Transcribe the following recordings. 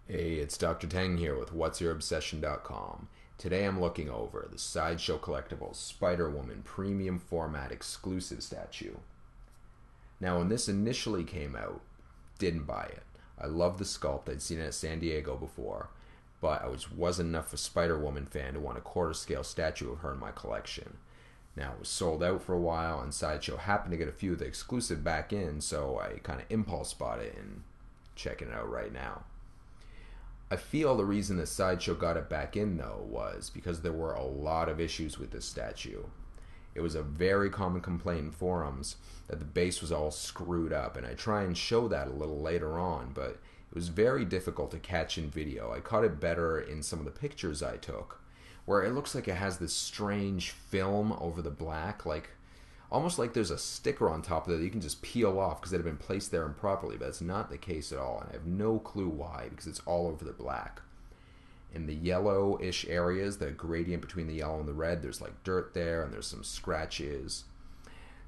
Hey, it's Dr. Tang here with whatsyourobsession.com. Today I'm looking over the Sideshow Collectibles Spider-Woman Premium Format Exclusive statue. Now, when this initially came out, didn't buy it. I love the sculpt. I'd seen it at San Diego before, but I wasn't enough of a Spider-Woman fan to want a quarter-scale statue of her in my collection. Now, it was sold out for a while, and Sideshow happened to get a few of the exclusive back in, so I kind of impulse bought it and checking it out right now. I feel the reason that Sideshow got it back in, though, was because there were a lot of issues with this statue. It was a very common complaint in forums that the base was all screwed up, and I try and show that a little later on, but it was very difficult to catch in video. I caught it better in some of the pictures I took, where it looks like it has this strange film over the black, almost like there's a sticker on top of it that you can just peel off because it had been placed there improperly, but that's not the case at all, and I have no clue why, because it's all over the black. In the yellowish areas, the gradient between the yellow and the red, there's like dirt there, and there's some scratches.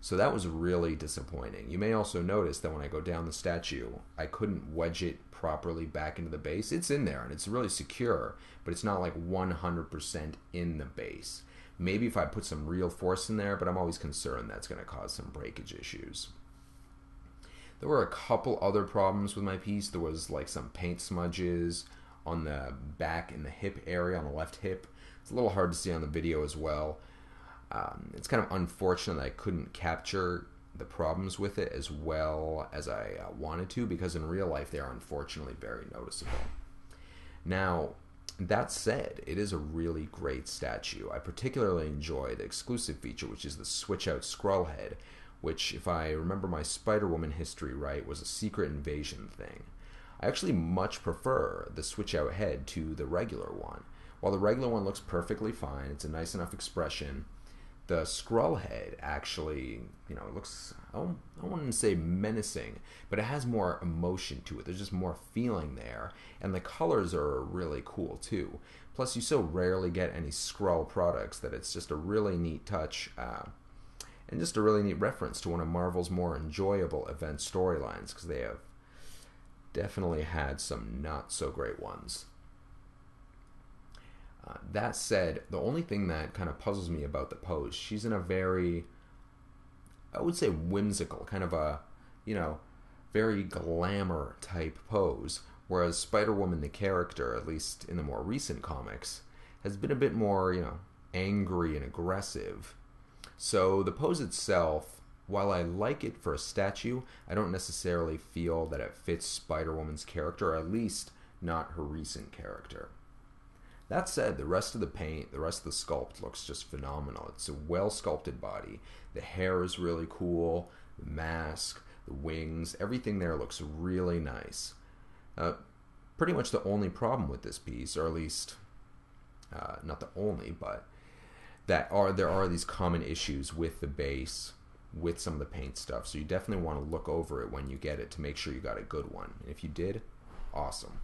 So that was really disappointing. You may also notice that when I go down the statue, I couldn't wedge it properly back into the base. It's in there, and it's really secure, but it's not like 100% in the base. Maybe if I put some real force in there, but I'm always concerned that's going to cause some breakage issues. There were a couple other problems with my piece. There was like some paint smudges on the back and the hip area, on the left hip. It's a little hard to see on the video as well. It's kind of unfortunate that I couldn't capture the problems with it as well as I wanted to, because in real life they are unfortunately very noticeable. Now, that said, it is a really great statue. I particularly enjoy the exclusive feature, which is the switch-out scroll head, which, if I remember my Spider-Woman history right, was a secret invasion thing. I actually much prefer the switch-out head to the regular one. While the regular one looks perfectly fine, it's a nice enough expression, the scroll head actually, it looks, I wouldn't say menacing, but it has more emotion to it. There's just more feeling there, and the colors are really cool too. Plus, you so rarely get any Skrull products that it's just a really neat touch, and just a really neat reference to one of Marvel's more enjoyable event storylines, because they have definitely had some not so great ones. That said, the only thing that kind of puzzles me about the pose, she's in a very, I would say, whimsical, kind of a, very glamour type pose, whereas Spider-Woman, the character, at least in the more recent comics, has been a bit more, angry and aggressive. So the pose itself, while I like it for a statue, I don't necessarily feel that it fits Spider-Woman's character, or at least not her recent character. That said, the rest of the paint, the rest of the sculpt looks just phenomenal. It's a well-sculpted body. The hair is really cool, the mask, the wings, everything there looks really nice. Pretty much the only problem with this piece, or at least, not the only, but there are these common issues with the base, with some of the paint stuff. So you definitely want to look over it when you get it to make sure you got a good one. And if you did, awesome.